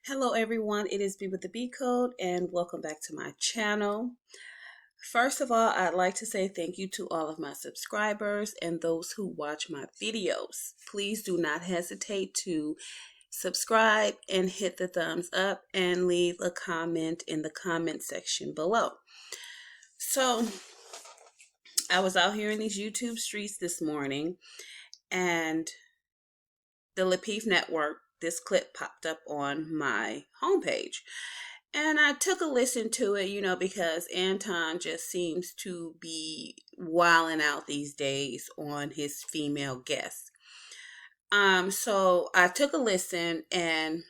Hello everyone, it is B with the B Code and welcome back to my channel. First of all, I'd like to say thank you to all of my subscribers and those who watch my videos. Please do not hesitate to subscribe and hit the thumbs up and leave a comment in the comment section below. So, I was out here in these YouTube streets this morning and the Lapeef network, this clip popped up on my homepage. And I took a listen to it, because Antone just seems to be wilding out these days on his female guests. So I took a listen and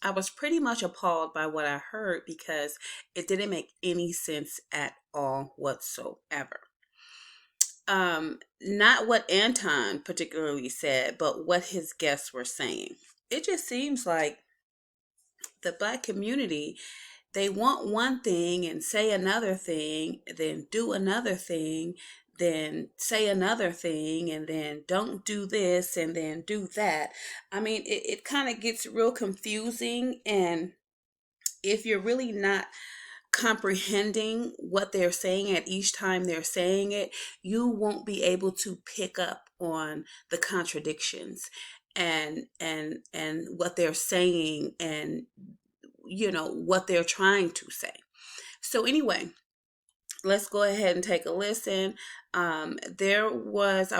I was pretty much appalled by what I heard because it didn't make any sense at all whatsoever. Not what Antone particularly said, but what his guests were saying. It just seems like the Black community, they want one thing and say another thing, then do another thing, then say another thing, and then don't do this and then do that. I mean, it kind of gets real confusing. And if you're really not comprehending what they're saying at each time they're saying it, you won't be able to pick up on the contradictions and what they're saying and what they're trying to say. So anyway, let's go ahead and take a listen. I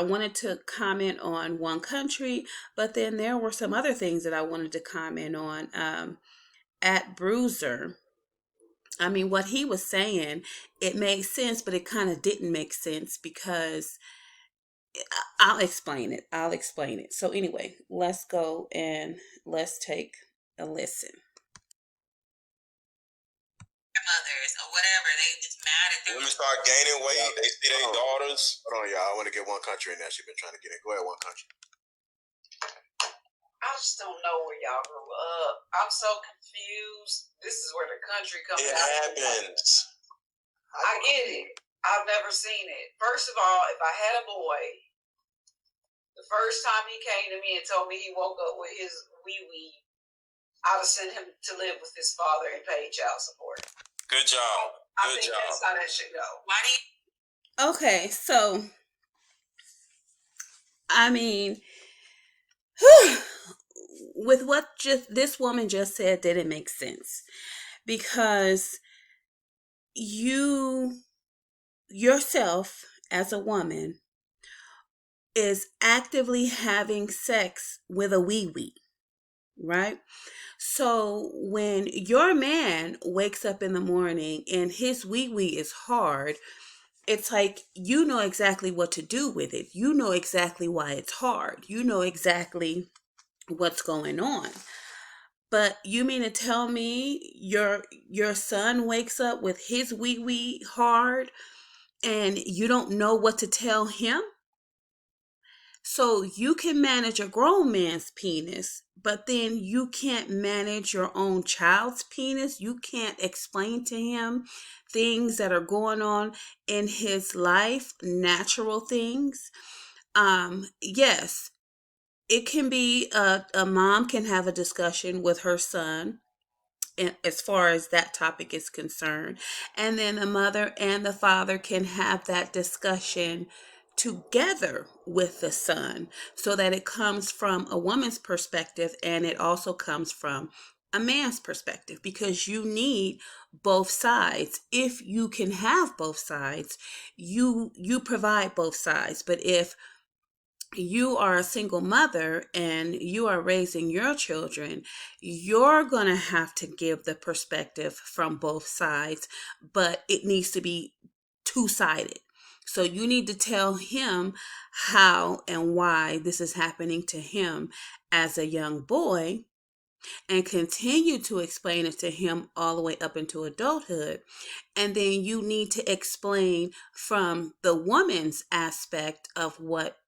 wanted to comment on one country, but then there were some other things that I wanted to comment on. At Bruiser, I mean, what he was saying, it made sense, but it kind of didn't make sense because I'll explain it. So anyway, let's go and let's take a listen. Mothers or whatever, they just mad at them. Women start gaining weight. Yeah. They see their daughters. Hold on, y'all. I want to get one country in there. She's been trying to get in. Go ahead, one country. I just don't know where y'all grew up. I'm so confused. This is where the country comes out. It happens. I get it. I've never seen it. First of all, if I had a boy, the first time he came to me and told me he woke up with his wee-wee, I would send him to live with his father and pay child support. Good job. I think that's how that should go. Why do you? Okay, so I mean, with what just this woman just said didn't make sense because you yourself as a woman is actively having sex with a wee-wee, right? So when your man wakes up in the morning and his wee-wee is hard, it's like you know exactly what to do with it. You know exactly why it's hard. You know exactly what's going on. But you mean to tell me your son wakes up with his wee-wee hard and you don't know what to tell him? So you can manage a grown man's penis, but then you can't manage your own child's penis. You can't explain to him things that are going on in his life, natural things. Yes, it can be a mom can have a discussion with her son as far as that topic is concerned. And then the mother and the father can have that discussion together with the son so that it comes from a woman's perspective and it also comes from a man's perspective, because you need both sides. If you can have both sides, you provide both sides. But if you are a single mother and you are raising your children, you're going to have to give the perspective from both sides, but it needs to be two-sided. So you need to tell him how and why this is happening to him as a young boy and continue to explain it to him all the way up into adulthood. And then you need to explain from the woman's aspect of what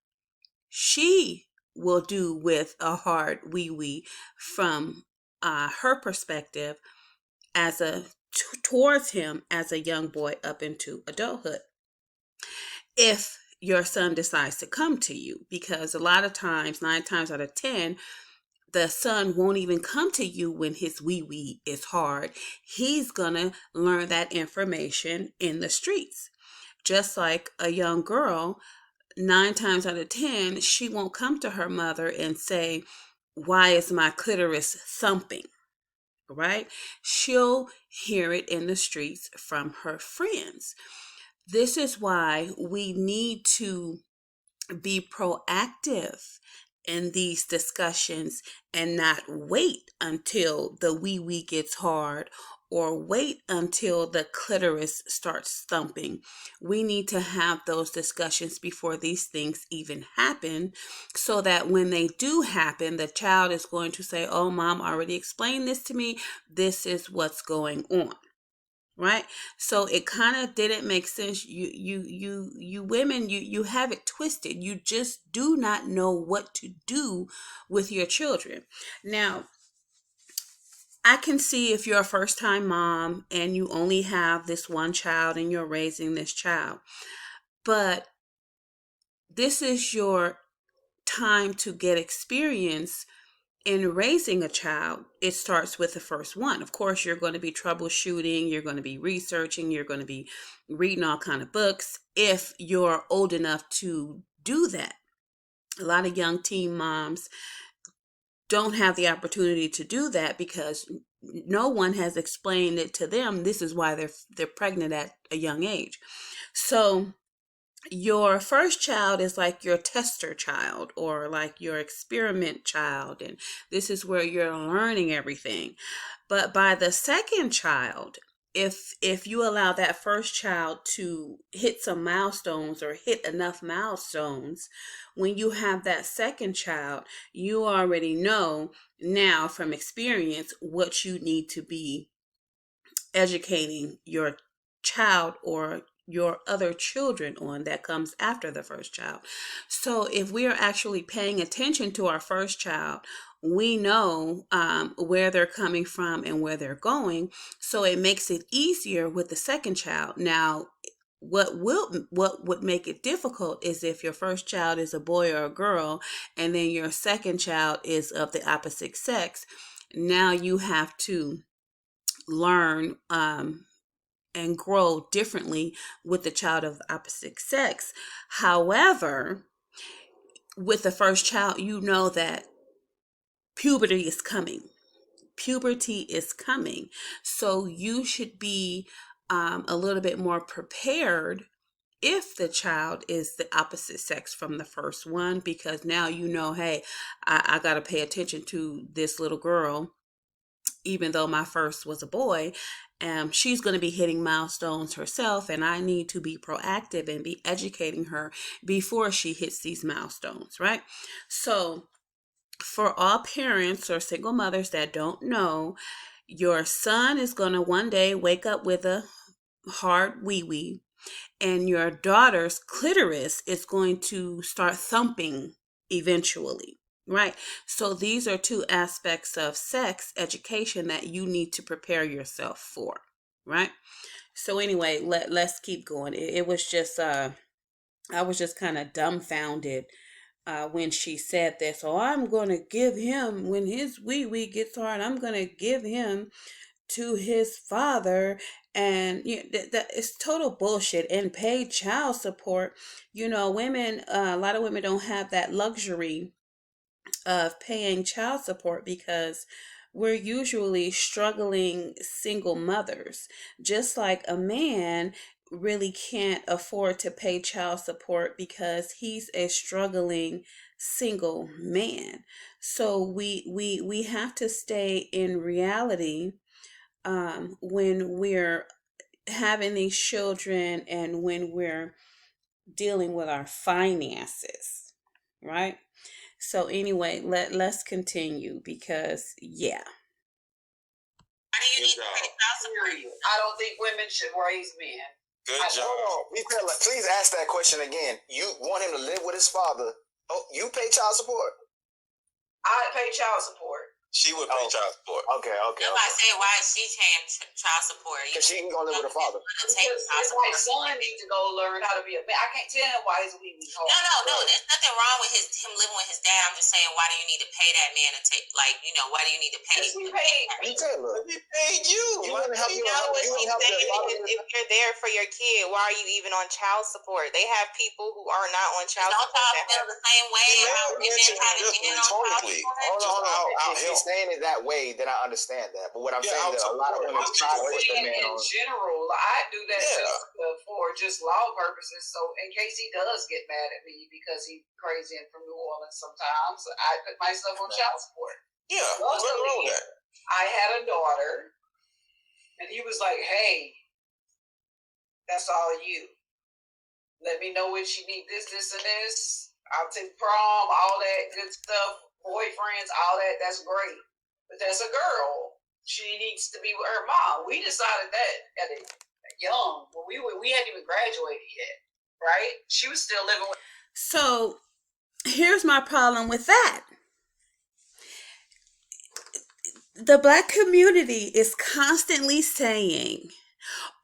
she will do with a hard wee-wee from her perspective as towards him as a young boy up into adulthood, if your son decides to come to you. Because a lot of times, 9 times out of 10, the son won't even come to you when his wee is hard. He's gonna learn that information in the streets. Just like a young girl, 9 times out of 10, she won't come to her mother and say, "Why is my clitoris thumping?" Right? She'll hear it in the streets from her friends. This is why we need to be proactive in these discussions and not wait until the wee gets hard or wait until the clitoris starts thumping. We need to have those discussions before these things even happen, so that when they do happen, the child is going to say, "Oh, mom already explained this to me. This is what's going on." Right? So it kind of didn't make sense. You women, you have it twisted. You just do not know what to do with your children. Now, I can see if you're a first time mom and you only have this one child and you're raising this child, but this is your time to get experience in raising a child. It starts with the first one. Of course, you're going to be troubleshooting, you're going to be researching, you're going to be reading all kind of books if you're old enough to do that. A lot of young teen moms don't have the opportunity to do that because no one has explained it to them. This is why they're pregnant at a young age. So your first child is like your tester child or like your experiment child, and this is where you're learning everything. But by the second child, if you allow that first child to hit some milestones or hit enough milestones, when you have that second child, you already know now from experience what you need to be educating your child or your other children on that comes after the first child. So if we are actually paying attention to our first child, we know where they're coming from and where they're going. So it makes it easier with the second child. Now, what would make it difficult is if your first child is a boy or a girl and then your second child is of the opposite sex. Now you have to learn and grow differently with the child of the opposite sex. However, with the first child, you know that puberty is coming. Puberty is coming. So you should be a little bit more prepared if the child is the opposite sex from the first one, because now you know, hey, I got to pay attention to this little girl. Even though my first was a boy, she's going to be hitting milestones herself, and I need to be proactive and be educating her before she hits these milestones, right? So for all parents or single mothers that don't know, your son is going to one day wake up with a hard wee, and your daughter's clitoris is going to start thumping eventually. Right. So these are two aspects of sex education that you need to prepare yourself for. Right. So anyway, let's keep going. It was just I was just kind of dumbfounded when she said this. Oh, I'm gonna give him when his wee gets hard. I'm gonna give him to his father, and that is total bullshit. And paid child support. Women, a lot of women don't have that luxury of paying child support because we're usually struggling single mothers. Just like a man really can't afford to pay child support because he's a struggling single man. So we have to stay in reality when we're having these children and when we're dealing with our finances, right? So anyway, let's continue because yeah. How do you need to pay child support? I don't think women should raise men. Good job. Hold on. Please ask that question again. You want him to live with his father. Oh, you pay child support? I pay child support. She would pay child support. Okay. I said, why is she paying child support? Because she ain't gonna live with her father. Because my son needs to go learn how to be a man. I can't tell him why his wee wee hard. No. There's nothing wrong with him living with his dad. I'm just saying, why do you need to pay that man to take? Like, why do you need to pay? He paid. He paid you. You wouldn't help you. If you're there for your kid, why are you even on child support? They have people who are not on child support. Don't y'all feel the same way? Hold on. If you're saying it that way, then I understand that. But what I'm saying is a lot of women try to put the man on. In general, I do that for just law purposes. So in case he does get mad at me because he's crazy and from New Orleans sometimes, I put myself on child support. Yeah, what's wrong with that? I had a daughter, and he was like, hey, that's all you. Let me know when she need this, and this. I'll take prom, all that good stuff, boyfriends, all that. That's great. But that's a girl. She needs to be with her mom. We decided that at a young, when we hadn't even graduated yet, right? She was still living with. So here's my problem with that. The Black community is constantly saying,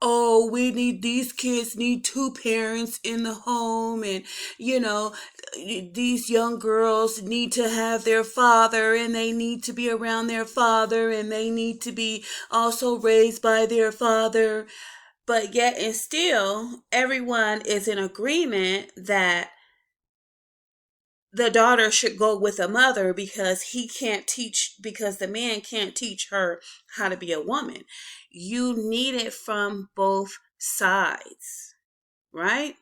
oh, these kids need two parents in the home, and these young girls need to have their father, and they need to be around their father, and they need to be also raised by their father. But yet and still, everyone is in agreement that the daughter should go with a mother because the man can't teach her how to be a woman. You need it from both sides, right?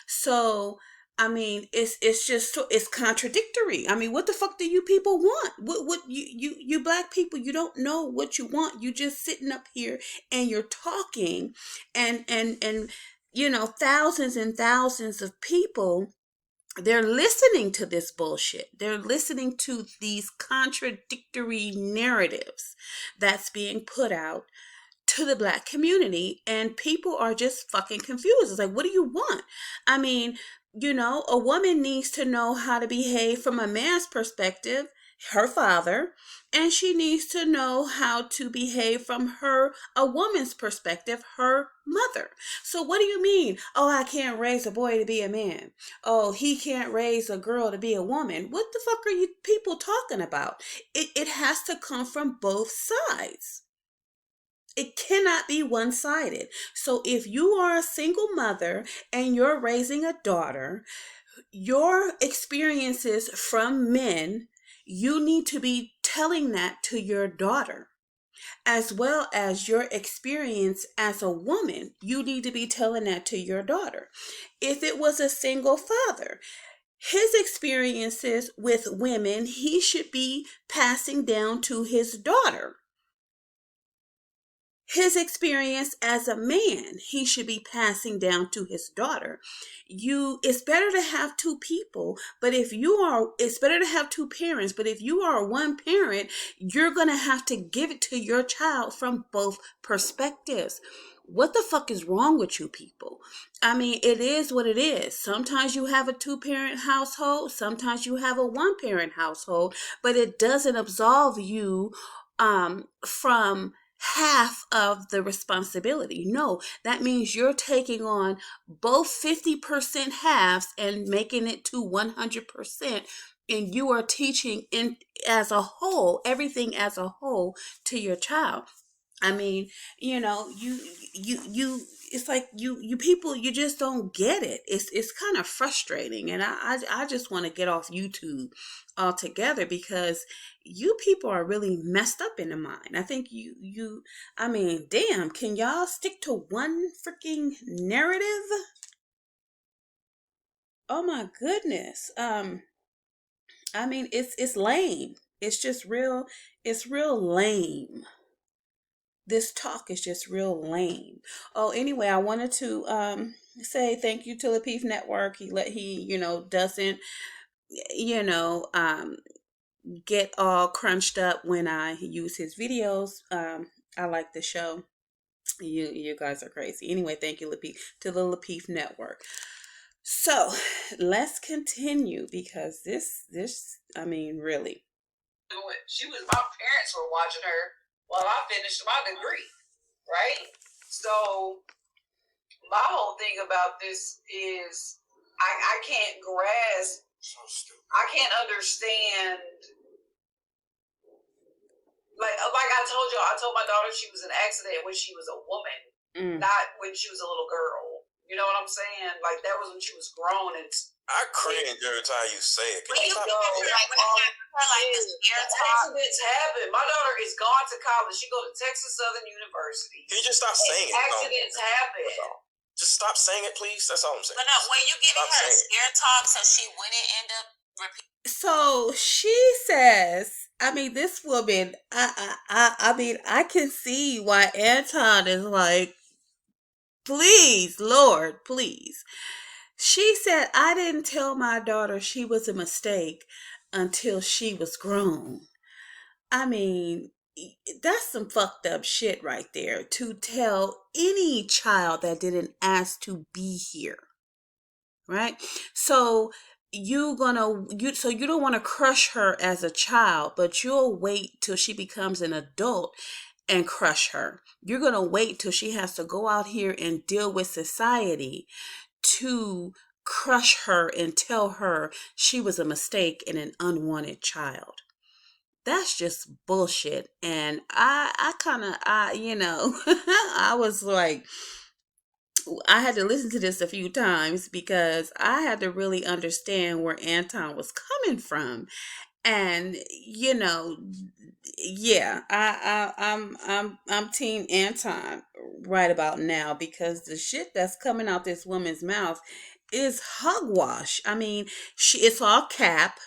So, I mean, it's contradictory. I mean, what the fuck do you people want? What you Black people, you don't know what you want. You just sitting up here and you're talking, and thousands and thousands of people, they're listening to this bullshit. They're listening to these contradictory narratives that's being put out to the Black community, and people are just fucking confused. It's like, what do you want? I mean, a woman needs to know how to behave from a man's perspective, her father, and she needs to know how to behave from a woman's perspective, her mother. So what do you mean? Oh, I can't raise a boy to be a man. Oh, he can't raise a girl to be a woman. What the fuck are you people talking about? It has to come from both sides. It cannot be one-sided. So if you are a single mother and you're raising a daughter, your experiences from men, you need to be telling that to your daughter, as well as your experience as a woman. You need to be telling that to your daughter. If it was a single father, his experiences with women, he should be passing down to his daughter. His experience as a man, he should be passing down to his daughter. It's better to have two people, but it's better to have two parents, but if you are one parent, you're going to have to give it to your child from both perspectives. What the fuck is wrong with you people? I mean, it is what it is. Sometimes you have a two-parent household, sometimes you have a one-parent household, but it doesn't absolve you from half of the responsibility. No, that means you're taking on both 50% halves and making it to 100%, and you are teaching as a whole, everything as a whole to your child. I mean, it's like you people, you just don't get it. It's kind of frustrating, and I just want to get off YouTube altogether because you people are really messed up in the mind. I think I mean, damn, can y'all stick to one freaking narrative? Oh my goodness. I mean, it's lame. It's just real. It's real lame. This talk is just real lame. Oh, anyway, I wanted to say thank you to Lapeef Network. He doesn't get all crunched up when I use his videos. I like the show. You guys are crazy. Anyway, thank you, Lapeef, to the Lapeef Network. So let's continue because this I mean, really. My parents were watching her while I finished my degree, right? So my whole thing about this is I can't grasp, I can't understand. Like I told my daughter she was an accident when she was a woman, not when she was a little girl. You know what I'm saying? Like that was when she was grown. I cringe every time you say it. Accidents happen. My daughter is gone to college. She go to Texas Southern University. Can you just stop saying it? Accidents happen. Just stop saying it, please. That's all I'm saying. But no, were you giving her a scare talk so she wouldn't end up repeating? So she says, I mean, this woman, I mean, I can see why Antone is like, please, Lord, please. She said, I didn't tell my daughter she was a mistake until she was grown. I mean, that's some fucked up shit right there to tell any child that didn't ask to be here. Right? So you don't want to crush her as a child, but you'll wait till she becomes an adult and crush her. You're going to wait till she has to go out here and deal with society to crush her and tell her she was a mistake and an unwanted child. That's just bullshit. And I kind of, I was like, I had to listen to this a few times because I had to really understand where Antone was coming from. And yeah, I'm Team Antone right about now because the shit that's coming out this woman's mouth is hogwash. I mean, it's all cap.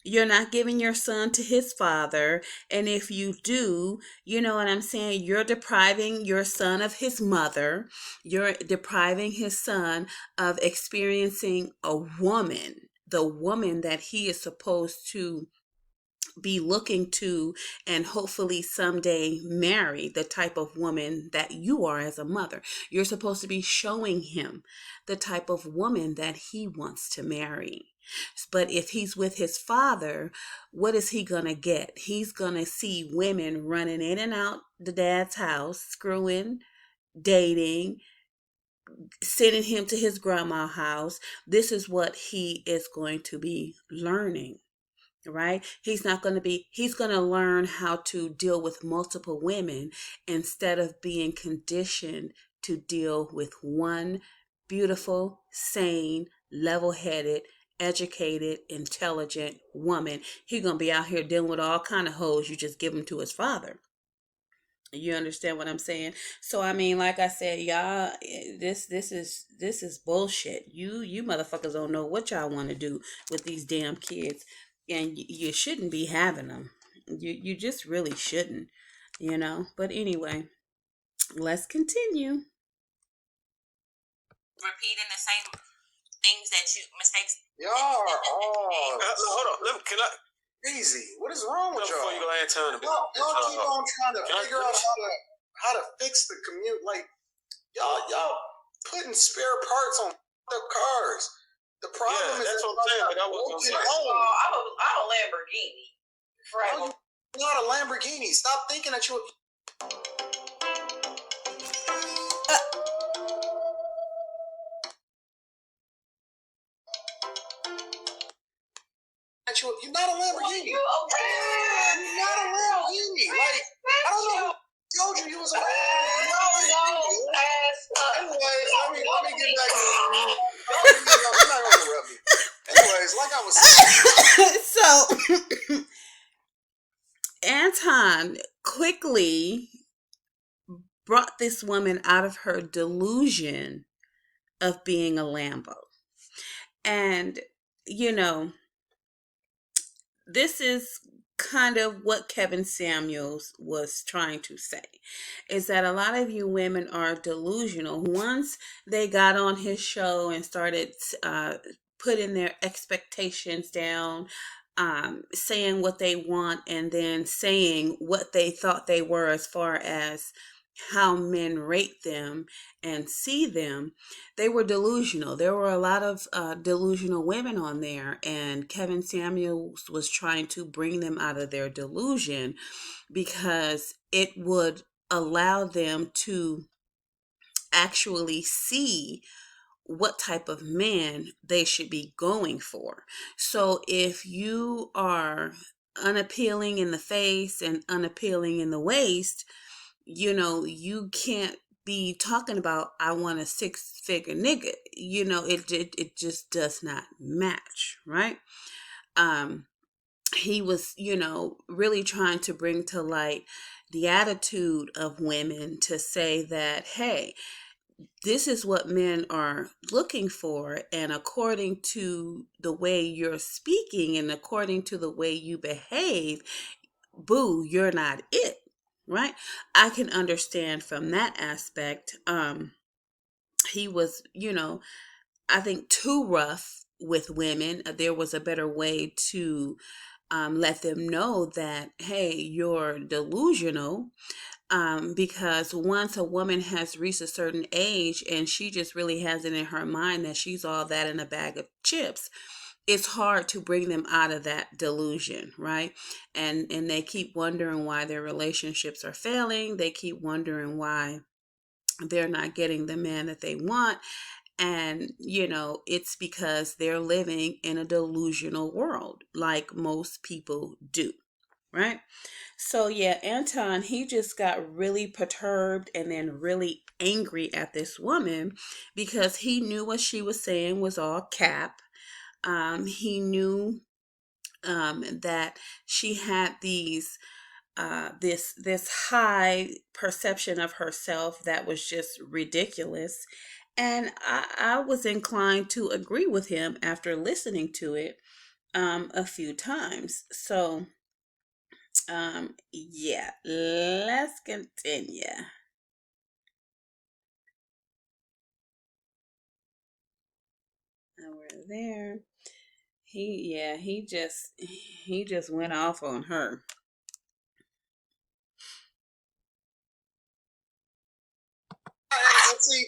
You're not giving your son to his father. And if you do, you know what I'm saying? You're depriving your son of his mother. You're depriving his son of experiencing a woman, the woman that he is supposed to be looking to and hopefully someday marry, the type of woman that you are as a mother. You're supposed to be showing him the type of woman that he wants to marry. But if he's with his father, what is he going to get? He's going to see women running in and out the dad's house, screwing, dating, sending him to his grandma's house. This is what he is going to be learning. Right? He's going to learn how to deal with multiple women instead of being conditioned to deal with one beautiful, sane, level-headed, educated, intelligent woman. He's going to be out here dealing with all kind of hoes you just give him to his father. You understand what I'm saying? So I mean, like I said, y'all, this is bullshit. You motherfuckers don't know what y'all want to do with these damn kids, and you shouldn't be having them. You just really shouldn't, But anyway, let's continue. Repeating the same things mistakes. Y'all are all. Hold on. Can I? Easy. What is wrong with y'all? Before you go ahead, Antone. Y'all keep on trying to figure out how to fix the commute. Like y'all putting spare parts on the cars. The problem is that's what I'm saying. Like I was saying. I'm a Lamborghini. No, you're not a Lamborghini. Stop thinking that you. You're not a Lamborghini. You're not a Lamborghini. Like, I don't know who told you was a Lamborghini. Anyways, let me get back to you're not going to interrupt me. Anyways, like I was saying. So, Antone quickly brought this woman out of her delusion of being a Lambo. And, this is kind of what Kevin Samuels was trying to say, is that a lot of you women are delusional. Once they got on his show and started putting their expectations down, saying what they want, and then saying what they thought they were as far as how men rate them and see them, they were delusional. There were a lot of delusional women on there, and Kevin Samuels was trying to bring them out of their delusion because it would allow them to actually see what type of man they should be going for. So if you are unappealing in the face and unappealing in the waist, you can't be talking about I want a 6-figure nigga. It just does not match, right? He was, really trying to bring to light the attitude of women to say that, hey, this is what men are looking for, and according to the way you're speaking and according to the way you behave, boo, you're not it, right? I can understand from that aspect. He was, I think too rough with women. There was a better way to let them know that, hey, you're delusional. Because once a woman has reached a certain age and she just really has it in her mind that she's all that in a bag of chips, it's hard to bring them out of that delusion, right? And they keep wondering why their relationships are failing. They keep wondering why they're not getting the man that they want. And, it's because they're living in a delusional world like most people do, right? So yeah, Antone, he just got really perturbed and then really angry at this woman because he knew what she was saying was all cap. He knew that she had this high perception of herself that was just ridiculous. And I was inclined to agree with him after listening to it a few times. So yeah, let's continue. Now we're there. He just went off on her. And see,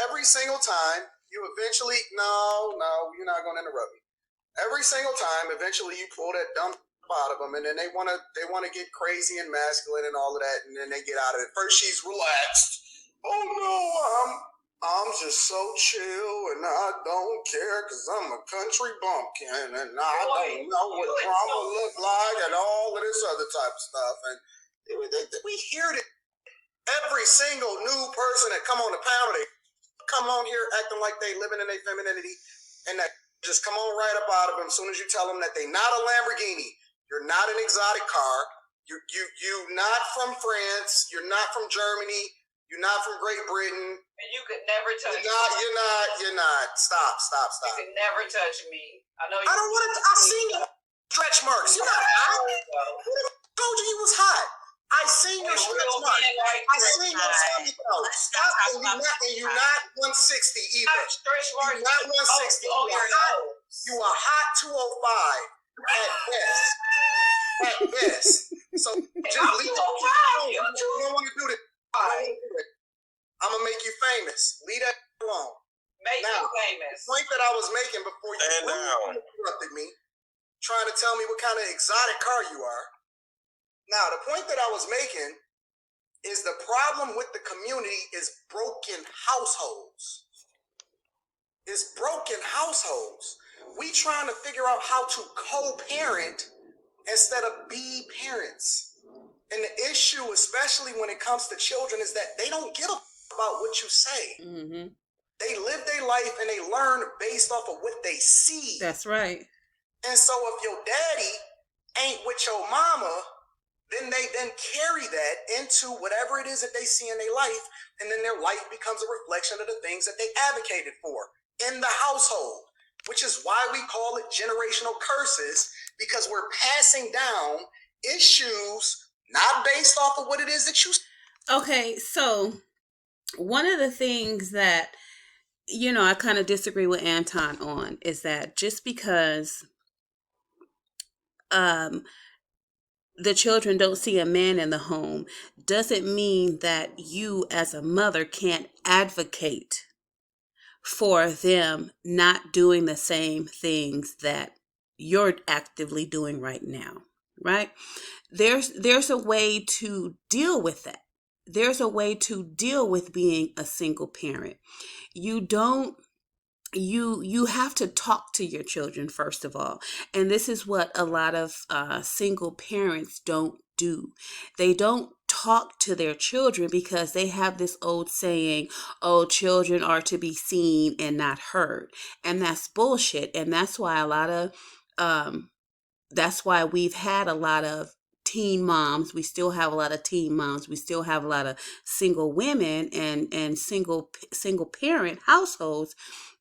every single time you eventually, no, you're not going to interrupt me. Every single time, eventually you pull that dumb out of them, and then they want to get crazy and masculine and all of that, and then they get out of it. First, she's relaxed. Oh no, I'm just so chill, and I don't care because I'm a country bumpkin, and I don't know what drama look like, and all of this other type of stuff. And we hear it. Every single new person that come on the panel, they come on here acting like they living in their femininity, and that just come on right up out of them as soon as you tell them that they're not a Lamborghini, you're not an exotic car, you not from France, you're not from Germany, you're not from Great Britain, and you could never touch me. You're not. Stop. You could never touch me. I know. I don't want to. I seen your stretch marks. You're not hot. Who told you was hot? I seen your stretch marks. I seen your stomach out. Stop, and you're not 160 either. You're not 160. You are hot 205 at best. At best. So just leave it. You don't want to do this. I'm gonna make you famous. Leave that alone. Make you famous. The point that I was making before you interrupted me, trying to tell me what kind of exotic car you are. Now, the point that I was making is the problem with the community is broken households. It's broken households. We trying to figure out how to co-parent instead of be parents. And the issue, especially when it comes to children, is that they don't give a about what you say. Mm-hmm. They live their life and they learn based off of what they see. That's right. And so if your daddy ain't with your mama, then they carry that into whatever it is that they see in their life, and then their life becomes a reflection of the things that they advocated for in the household, which is why we call it generational curses, because we're passing down issues not based off of what it is that you. Okay, so one of the things that, I kind of disagree with Antone on is that just because the children don't see a man in the home doesn't mean that you as a mother can't advocate for them not doing the same things that you're actively doing right now, right? There's a way to deal with that. There's a way to deal with being a single parent. You don't you have to talk to your children first of all, and this is what a lot of single parents don't do. They don't talk to their children because they have this old saying, oh, children are to be seen and not heard, and that's bullshit. And that's why a lot of that's why we've had a lot of teen moms. We still have a lot of teen moms. We still have a lot of single women and single parent households,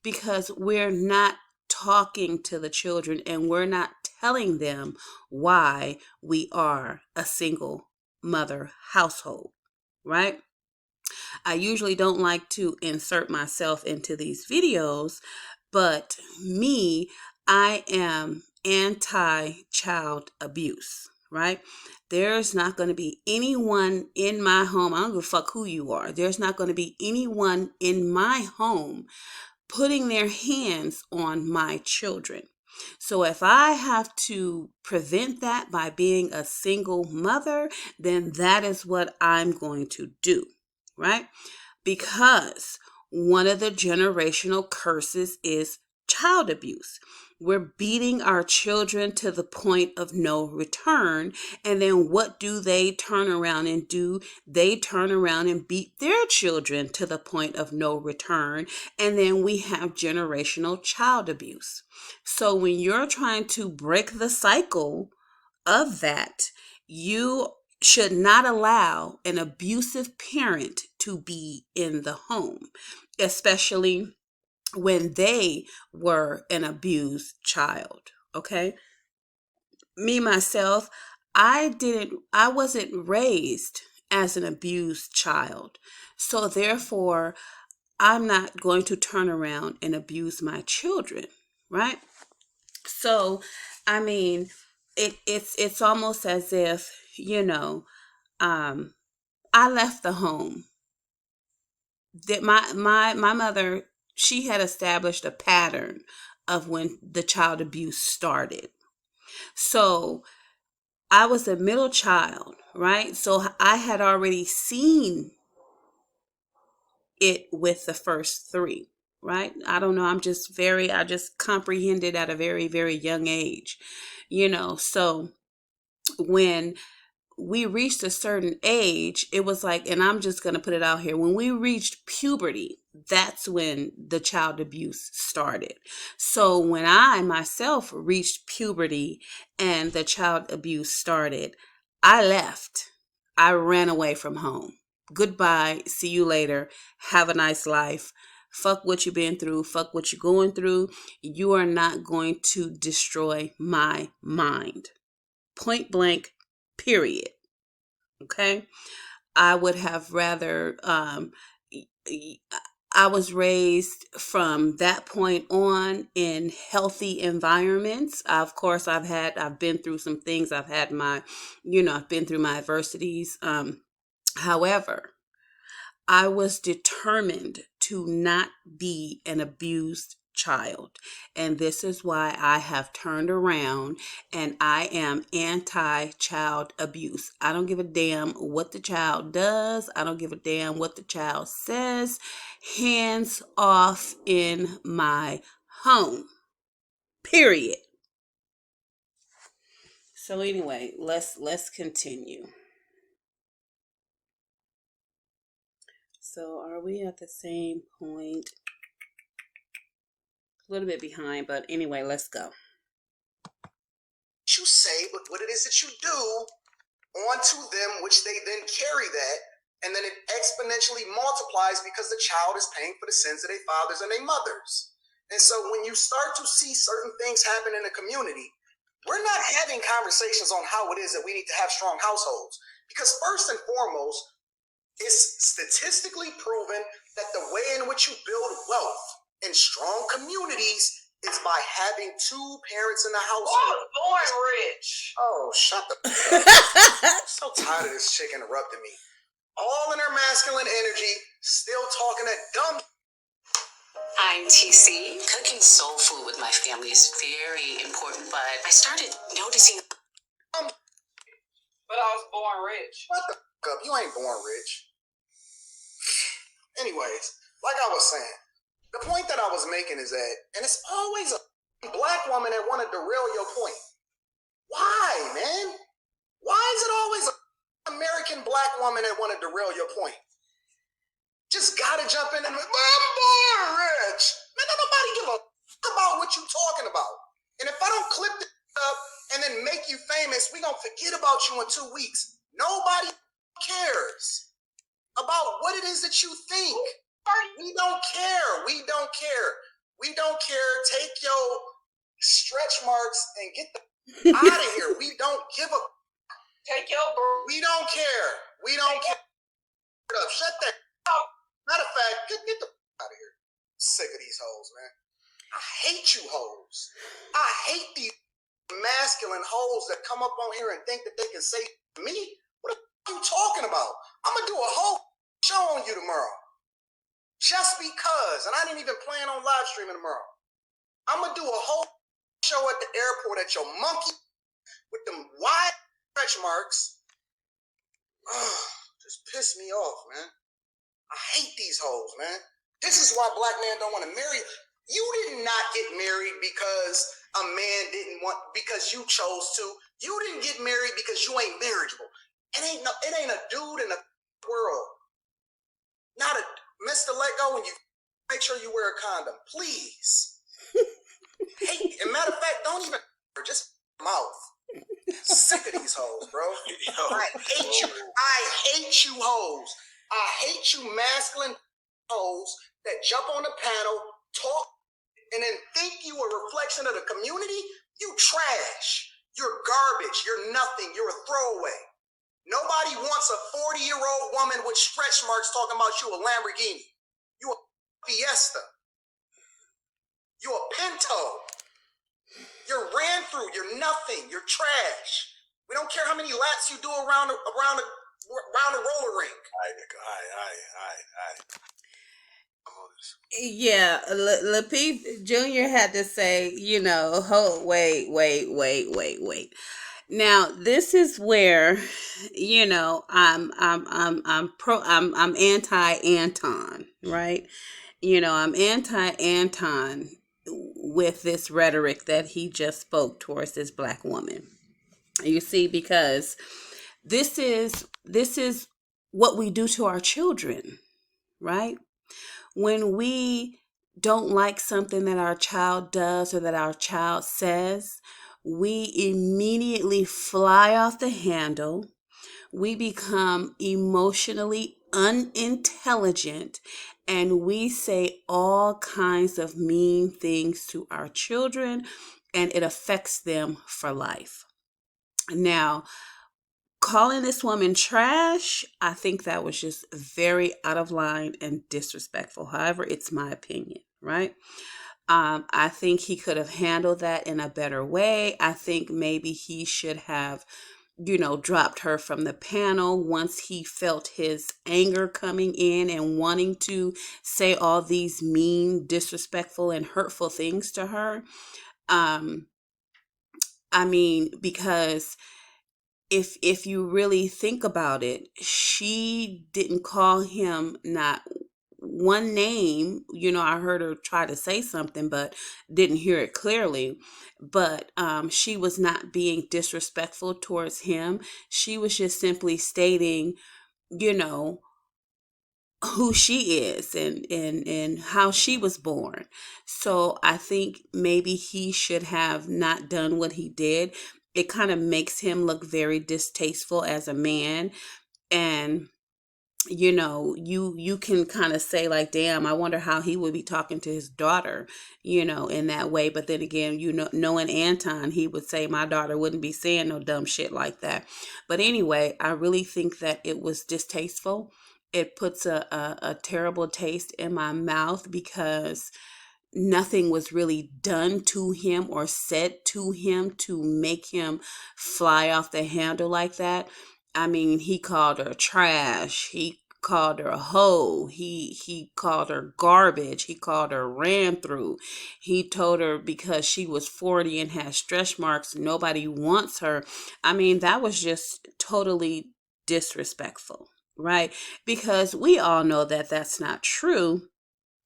because we're not talking to the children and we're not telling them why we are a single mother household, right? I usually don't like to insert myself into these videos, but me, I am anti-child abuse, right? There's not going to be anyone in my home, I don't give a fuck who you are, there's not going to be anyone in my home putting their hands on my children. So if I have to prevent that by being a single mother, then that is what I'm going to do, right? Because one of the generational curses is child abuse. We're beating our children to the point of no return. And then what do they turn around and do? They turn around and beat their children to the point of no return. And then we have generational child abuse. So when you're trying to break the cycle of that, you should not allow an abusive parent to be in the home, especially when they were an abused child. Okay. Me, myself, I wasn't raised as an abused child. So therefore, I'm not going to turn around and abuse my children, right? So, I mean, it's almost as if, I left the home. That my mother, she had established a pattern of when the child abuse started. So I was a middle child, right? So I had already seen it with the first three, right? I don't know. I just comprehended at a very, very young age, So when we reached a certain age, it was like, and I'm just going to put it out here, when we reached puberty, that's when the child abuse started. So when I myself reached puberty and the child abuse started, I left. I ran away from home. Goodbye. See you later. Have a nice life. Fuck what you've been through. Fuck what you're going through. You are not going to destroy my mind. Point blank, period. Okay. I would have rather, I was raised from that point on in healthy environments. Of course, I've been through some things. I've been through my adversities. However, I was determined to not be an abused child. And this is why I have turned around and I am anti-child abuse. I don't give a damn what the child does. I don't give a damn what the child says. Hands off in my home. Period. So anyway, let's continue. So are we at the same point? A little bit behind, but anyway, let's go. You say, but what it is that you do onto them, which they then carry that, and then it exponentially multiplies because the child is paying for the sins of their fathers and their mothers. And so when you start to see certain things happen in the community, we're not having conversations on how it is that we need to have strong households. Because first and foremost, it's statistically proven that the way in which you build wealth in strong communities is by having two parents in the I household. was born rich. Oh, shut the I'm so tired of this chick interrupting me. All in her masculine energy, still talking that dumb. I'm TC. Cooking soul food with my family is very important, but I started noticing. But I was born rich. What the up? You ain't born rich. Anyways, like I was saying, the point that I was making is that, and it's always a black woman that want to derail your point. Why, man? Why is it always an American black woman that want to derail your point? Just gotta jump in and I'm born rich. Man, don't nobody give a about what you talking about. And if I don't clip this up and then make you famous, we gonna forget about you in 2 weeks. Nobody cares about what it is that you think. We don't care. We don't care. We don't care. Take your stretch marks and get the out of here. We don't give a. Take your bro. We don't care. We don't care. Shut that. Matter of fact, get the out of here. I'm sick of these hoes, man. I hate you hoes. I hate these masculine hoes that come up on here and think that they can say to me, what the f are you talking about? I'm going to do a whole show on you tomorrow. Just because. And I didn't even plan on live streaming tomorrow. I'm going to do a whole show at the airport at your monkey with them wide stretch marks. Just piss me off, man. I hate these hoes, man. This is why black men don't want to marry. You did not get married because a man didn't want, because you chose to. You didn't get married because you ain't marriageable. It ain't a dude in the world. Not a Mr. Let Go when you make sure you wear a condom, please. Hey, and matter of fact, don't even just mouth. Sick of these hoes, bro. I hate you. I hate you hoes. I hate you masculine hoes that jump on the panel, talk, and then think you a reflection of the community. You trash. You're garbage. You're nothing. You're a throwaway. Nobody wants a 40-year-old woman with stretch marks talking about you a Lamborghini. You a Fiesta. You a Pinto. You're ran through. You're nothing. You're trash. We don't care how many laps you do around the roller rink. Yeah, Lapeef Jr. had to say, wait. Now, this is where, I'm anti-Antone, right? I'm anti-Antone with this rhetoric that he just spoke towards this black woman. You see, because this is what we do to our children, right? When we don't like something that our child does or that our child says, we immediately fly off the handle. We become emotionally unintelligent and we say all kinds of mean things to our children, and it affects them for life. Now, calling this woman trash, I think that was just very out of line and disrespectful. However, it's my opinion, right? I think he could have handled that in a better way. I think maybe he should have, dropped her from the panel once he felt his anger coming in and wanting to say all these mean, disrespectful, and hurtful things to her. Because if you really think about it, she didn't call him not one name. I heard her try to say something, but didn't hear it clearly. But she was not being disrespectful towards him. She was just simply stating, who she is and how she was born. So I think maybe he should have not done what he did. It kind of makes him look very distasteful as a man. And you can kind of say like, damn, I wonder how he would be talking to his daughter, in that way. But then again, knowing Antone, he would say my daughter wouldn't be saying no dumb shit like that. But anyway, I really think that it was distasteful. It puts a terrible taste in my mouth because nothing was really done to him or said to him to make him fly off the handle like that. I mean, he called her trash. He called her a hoe. He called her garbage. He called her ran through. He told her because she was 40 and had stretch marks, nobody wants her. I mean, that was just totally disrespectful, right? Because we all know that that's not true.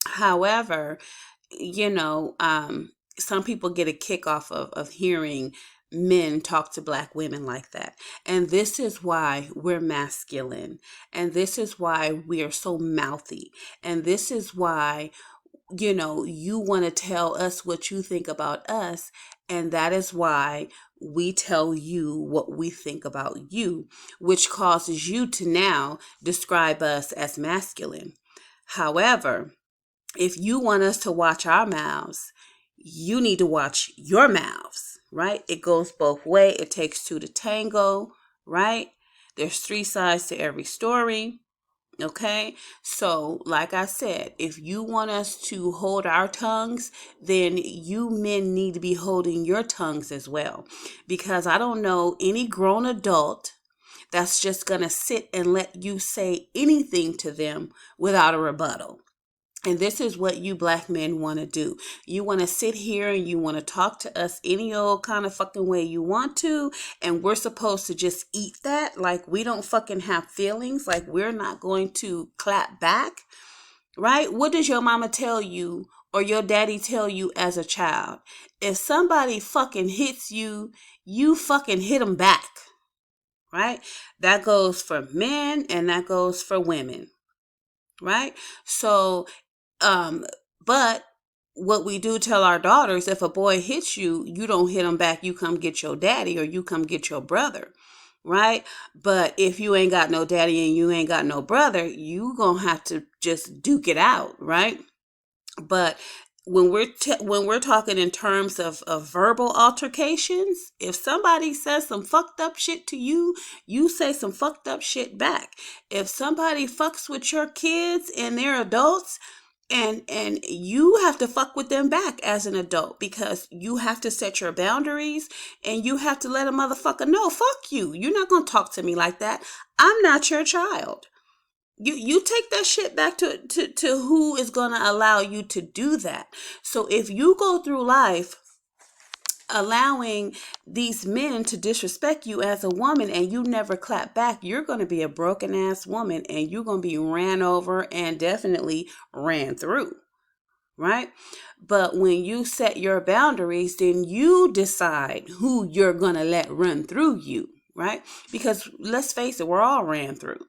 However, some people get a kick off of hearing men talk to black women like that. And this is why we're masculine. And this is why we are so mouthy. And this is why, you want to tell us what you think about us. And that is why we tell you what we think about you, which causes you to now describe us as masculine. However, if you want us to watch our mouths, you need to watch your mouths, right? It goes both ways. It takes two to tango, right? There's three sides to every story. Okay, so like I said, if you want us to hold our tongues, then you men need to be holding your tongues as well. Because I don't know any grown adult that's just going to sit and let you say anything to them without a rebuttal. And this is what you black men want to do. You want to sit here and you want to talk to us any old kind of fucking way you want to. And we're supposed to just eat that like we don't fucking have feelings, like we're not going to clap back, right? What does your mama tell you or your daddy tell you as a child? If somebody fucking hits you, you fucking hit them back, right? That goes for men and that goes for women, right? So but what we do tell our daughters, if a boy hits you, you don't hit him back. You come get your daddy or you come get your brother, right? But if you ain't got no daddy and you ain't got no brother, you gonna have to just duke it out, right? But when we're talking in terms of verbal altercations, if somebody says some fucked up shit to you, you say some fucked up shit back. If somebody fucks with your kids and they're adults, and you have to fuck with them back as an adult, because you have to set your boundaries and you have to let a motherfucker know, fuck you. You're not going to talk to me like that. I'm not your child. You take that shit back to who is going to allow you to do that. So if you go through life allowing these men to disrespect you as a woman and you never clap back, you're going to be a broken ass woman and you're going to be ran over and definitely ran through, right? But when you set your boundaries, then you decide who you're going to let run through you, right? Because let's face it, we're all ran through.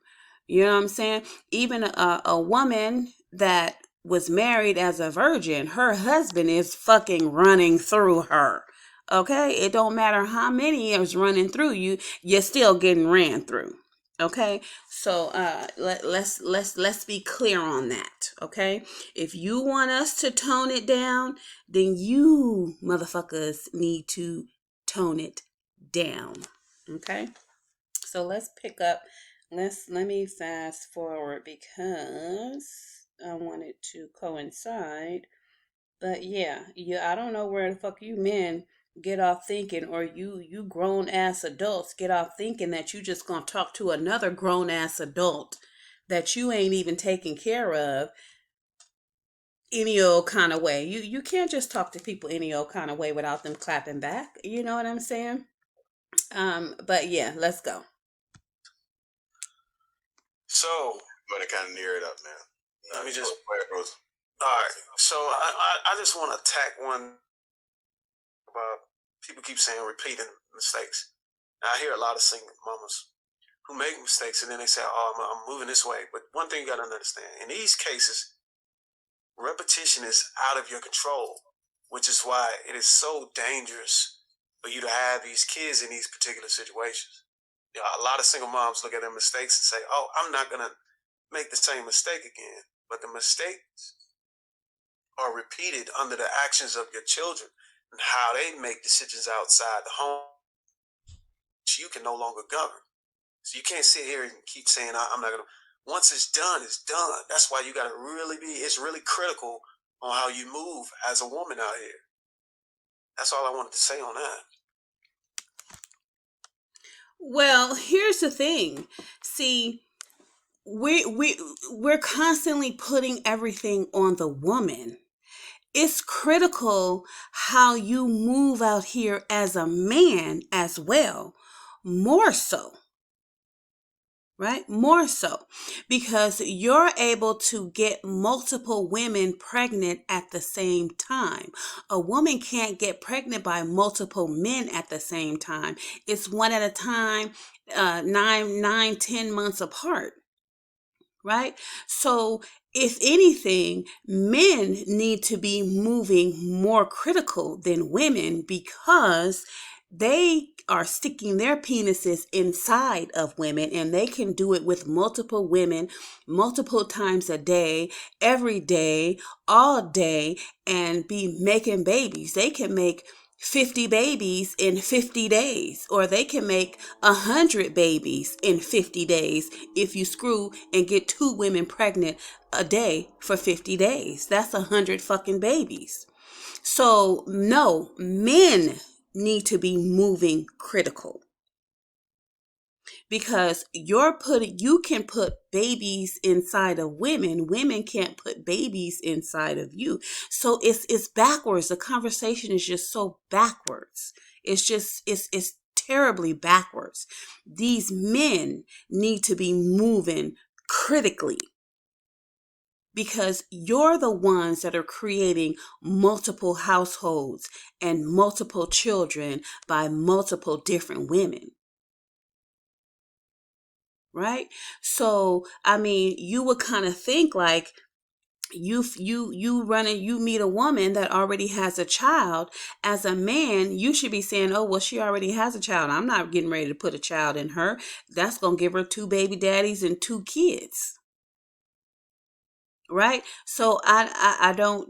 You know what I'm saying? Even a woman that was married as a virgin, her husband is fucking running through her. Okay? It don't matter how many is running through you, you're still getting ran through. Okay? So let's be clear on that. Okay? If you want us to tone it down, then you motherfuckers need to tone it down. Okay? So let's pick up. Let me fast forward because I want it to coincide. But yeah, I don't know where the fuck you men get off thinking, or you grown ass adults get off thinking that you just gonna talk to another grown ass adult that you ain't even taking care of any old kind of way. You can't just talk to people any old kind of way without them clapping back. You know what I'm saying? But yeah, let's go. So, I'm gonna kind of near it up, man. Let me just. All Right. So I just want to attack one about people keep saying repeating mistakes. Now, I hear a lot of single mamas who make mistakes and then they say, "Oh, I'm moving this way." But one thing you got to understand: in these cases, repetition is out of your control, which is why it is so dangerous for you to have these kids in these particular situations. You know, a lot of single moms look at their mistakes and say, "Oh, I'm not gonna make the same mistake again." But the mistakes are repeated under the actions of your children and how they make decisions outside the home, which you can no longer govern. So you can't sit here and keep saying, I'm not going to. Once it's done, it's done. That's why you got to really be, it's really critical on how you move as a woman out here. That's all I wanted to say on that. Well, here's the thing. See, we're constantly putting everything on the woman. It's critical how you move out here as a man as well, more so. Right? More so, because you're able to get multiple women pregnant at the same time. A woman can't get pregnant by multiple men at the same time. It's one at a time, 10 months apart. Right? So, if anything, men need to be moving more critical than women, because they are sticking their penises inside of women, and they can do it with multiple women multiple times a day, every day, all day, and be making babies. They can make 50 babies in 50 days, or they can make 100 babies in 50 days if you screw and get 2 women pregnant a day for 50 days. That's 100 fucking babies. So no, men need to be moving critical, because you can put babies inside of women can't put babies inside of you. So it's backwards. The conversation is just so backwards. It's terribly backwards. These men need to be moving critically, because you're the ones that are creating multiple households and multiple children by multiple different women. Right? So, I mean, you would kind of think like you meet a woman that already has a child. As a man, you should be saying, oh, well, she already has a child. I'm not getting ready to put a child in her. That's going to give her 2 baby daddies and 2 kids. Right? So I don't,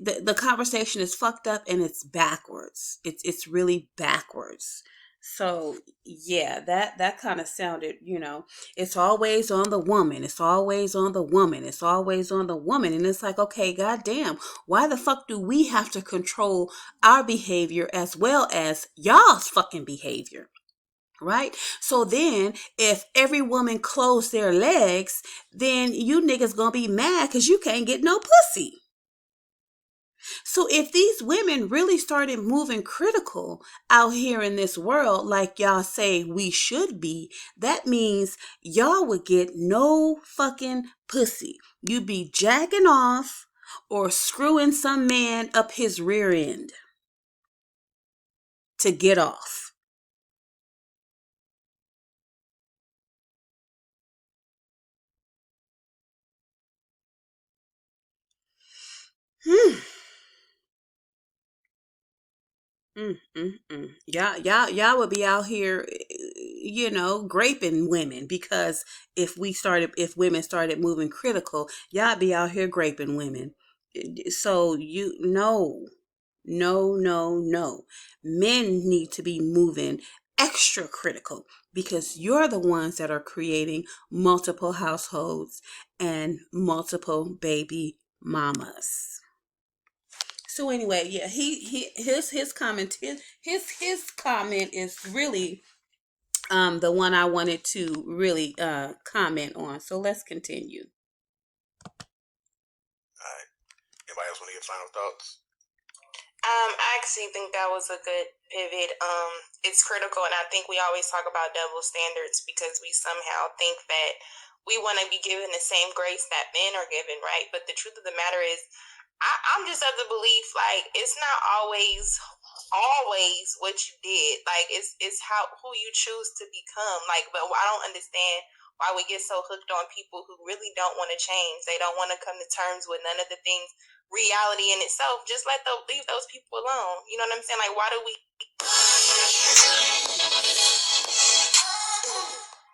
the conversation is fucked up, and it's backwards. It's really backwards. So yeah, that kind of sounded, it's always on the woman. It's always on the woman. It's always on the woman. And it's like, okay, goddamn, why the fuck do we have to control our behavior as well as y'all's fucking behavior? Right? So then if every woman closed their legs, then you niggas gonna be mad because you can't get no pussy. So if these women really started moving critical out here in this world like y'all say we should be, that means y'all would get no fucking pussy. You'd be jacking off or screwing some man up his rear end to get off. Y'all would be out here, graping women, because if women started moving critical, y'all be out here graping women. So no. Men need to be moving extra critical, because you're the ones that are creating multiple households and multiple baby mamas. So anyway, yeah, his comment his comment is really the one I wanted to really comment on. So let's continue. All right. Anybody else want to give final thoughts? I actually think that was a good pivot. It's critical, and I think we always talk about double standards because we somehow think that we want to be given the same grace that men are given, right? But the truth of the matter is, I'm just of the belief, like, it's not always what you did. Like, it's how who you choose to become. Like, but I don't understand why we get so hooked on people who really don't want to change. They don't want to come to terms with none of the things, reality in itself. Just leave those people alone. You know what I'm saying? Like, why do we?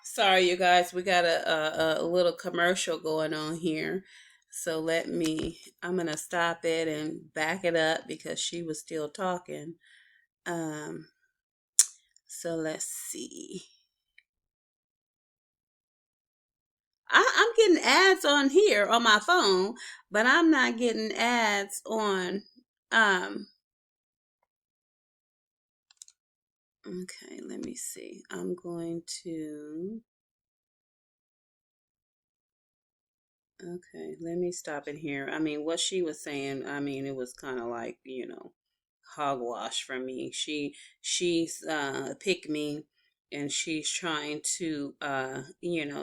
Sorry, you guys, we got a little commercial going on here. So I'm going to stop it and back it up because she was still talking. So let's see. I'm getting ads on here on my phone, but I'm not getting ads on okay, let me see. I'm going to okay, let me stop it here. I mean, what she was saying, I mean, it was kind of like, hogwash from me. She's picked me, and she's trying to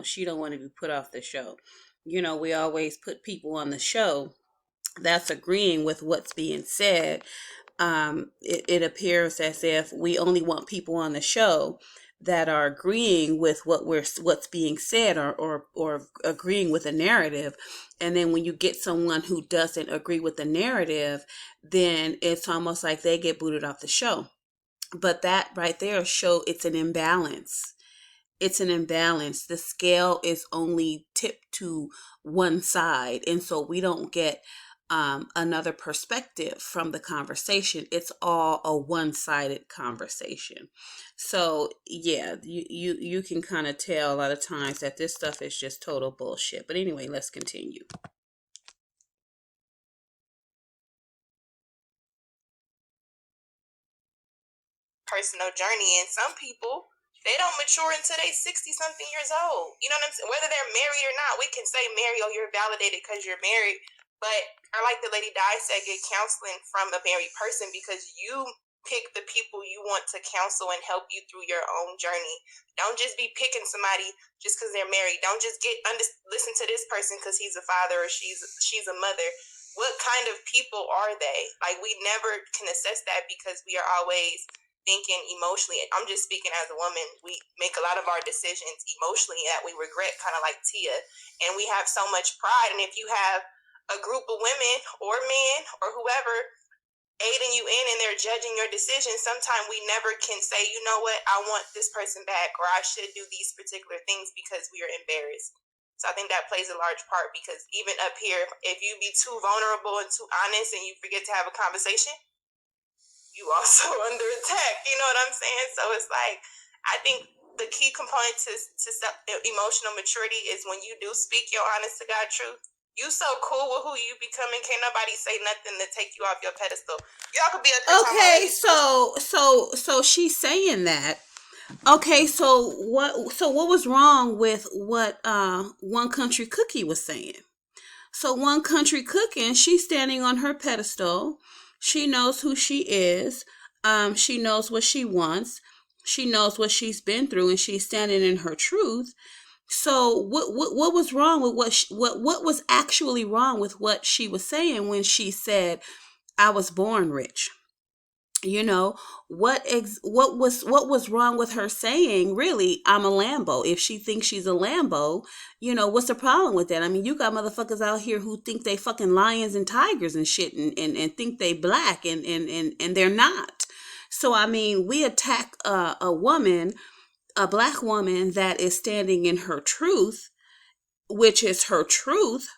she don't want to be put off the show. We always put people on the show that's agreeing with what's being said. It appears as if we only want people on the show that are agreeing with what's being said, or agreeing with a narrative. And then when you get someone who doesn't agree with the narrative, then it's almost like they get booted off the show. But that right there show it's an imbalance. It's an imbalance. The scale is only tipped to one side, and so we don't get another perspective from the conversation. It's all a one-sided conversation. So yeah, you can kind of tell a lot of times that this stuff is just total bullshit. But anyway, let's continue. Personal journey, and some people, they don't mature until they 60 something years old. You know what I'm saying? Whether they're married or not, we can say married, oh, you're validated because you're married. But I like the lady Di said, get counseling from a married person, because you pick the people you want to counsel and help you through your own journey. Don't just be picking somebody just because they're married. Don't just listen to this person because he's a father or she's a mother. What kind of people are they? Like, we never can assess that because we are always thinking emotionally. I'm just speaking as a woman. We make a lot of our decisions emotionally that we regret, kind of like Tia, and we have so much pride. And if you have a group of women or men or whoever aiding you in and they're judging your decisions, sometimes we never can say, you know what, I want this person back, or I should do these particular things, because we are embarrassed. So I think that plays a large part, because even up here, if you be too vulnerable and too honest and you forget to have a conversation, you also under attack. You know what I'm saying? So it's like, I think the key component to emotional maturity is when you do speak your honest to God truth. You so cool with who you becoming, can't nobody say nothing to take you off your pedestal. Y'all could be up there Okay, talking so she's saying that. Okay, so what was wrong with what One Country Cookie was saying? So One Country Cooking, she's standing on her pedestal. She knows who she is. She knows what she wants. She knows what she's been through, and she's standing in her truth. So what was wrong with what was actually wrong with what she was saying when she said, "I was born rich"? What was wrong with her saying, really, I'm a Lambo? If she thinks she's a Lambo, what's the problem with that? I mean, you got motherfuckers out here who think they fucking lions and tigers and shit, and think they black, and they're not. So I mean, we attack a woman, a black woman that is standing in her truth, which is her truth.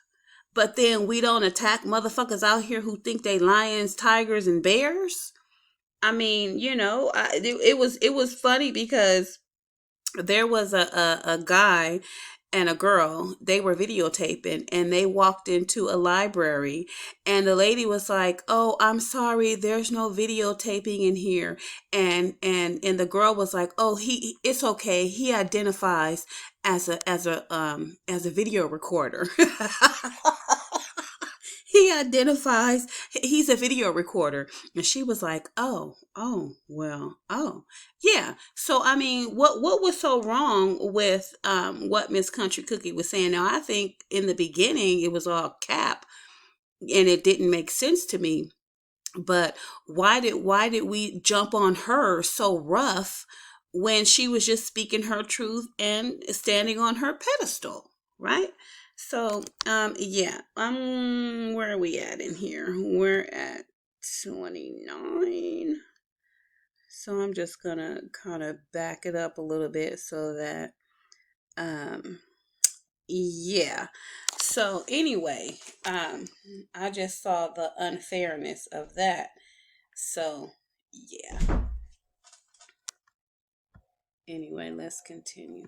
But then we don't attack motherfuckers out here who think they lions, tigers, and bears. I mean, it was funny because there was a guy and a girl. They were videotaping, and they walked into a library, and the lady was like, "Oh, I'm sorry, there's no videotaping in here." And the girl was like, "Oh, it's okay. He identifies as a video recorder." He identifies, he's a video recorder. And she was like, well, yeah. So I mean, what was so wrong with what Miss Country Cookie was saying? Now, I think in the beginning it was all cap, and it didn't make sense to me. But why did we jump on her so rough when she was just speaking her truth and standing on her pedestal, right? So, yeah. Where are we at in here? We're at 29. So I'm just gonna kind of back it up a little bit so that, yeah. So anyway, I just saw the unfairness of that. So, yeah. Anyway, let's continue.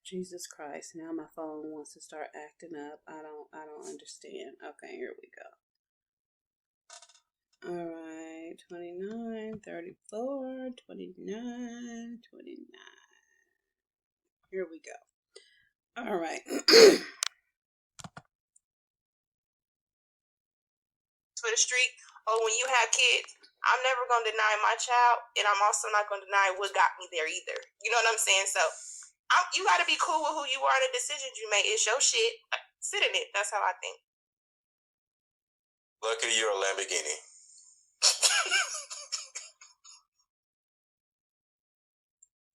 Jesus Christ. Now my phone wants to start acting up. I don't understand. Okay, here we go. All right. 29, 34, 29, 29. Here we go. All right. For the street, or when you have kids, I'm never going to deny my child, and I'm also not going to deny what got me there either. You know what I'm saying? So you got to be cool with who you are and the decisions you make. It's your shit. Sit in it. That's how I think. Luckily, you're a Lamborghini.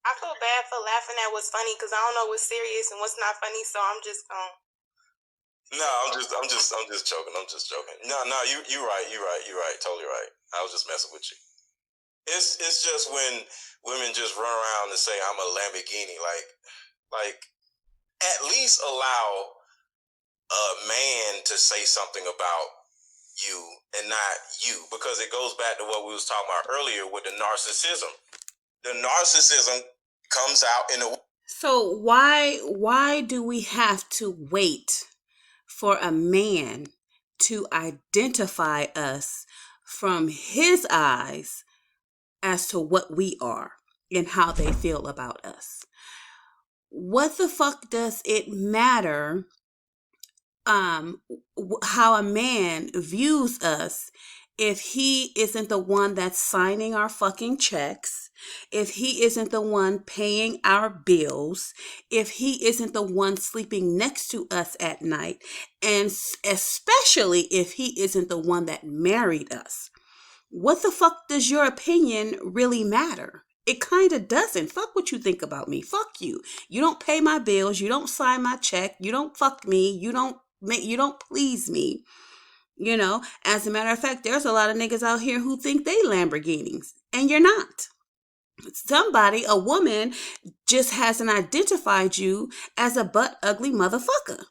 I feel bad for laughing at what's funny because I don't know what's serious and what's not funny, so I'm just going. No, I'm just joking. I'm just joking. No, you're right. Totally right. I was just messing with you. It's just when women just run around and say I'm a Lamborghini, like at least allow a man to say something about you and not you, because it goes back to what we was talking about earlier with the narcissism. The narcissism comes out in a. So why do we have to wait for a man to identify us from his eyes as to what we are and how they feel about us? What the fuck does it matter how a man views us if he isn't the one that's signing our fucking checks, if he isn't the one paying our bills, if he isn't the one sleeping next to us at night, and especially if he isn't the one that married us? What the fuck does your opinion really matter? It kind of doesn't. Fuck what you think about me. Fuck you. You don't pay my bills. You don't sign my check. You don't fuck me. You don't please me. You know, as a matter of fact, there's a lot of niggas out here who think they Lamborghinis, and you're not. Somebody, a woman, just hasn't identified you as a butt ugly motherfucker.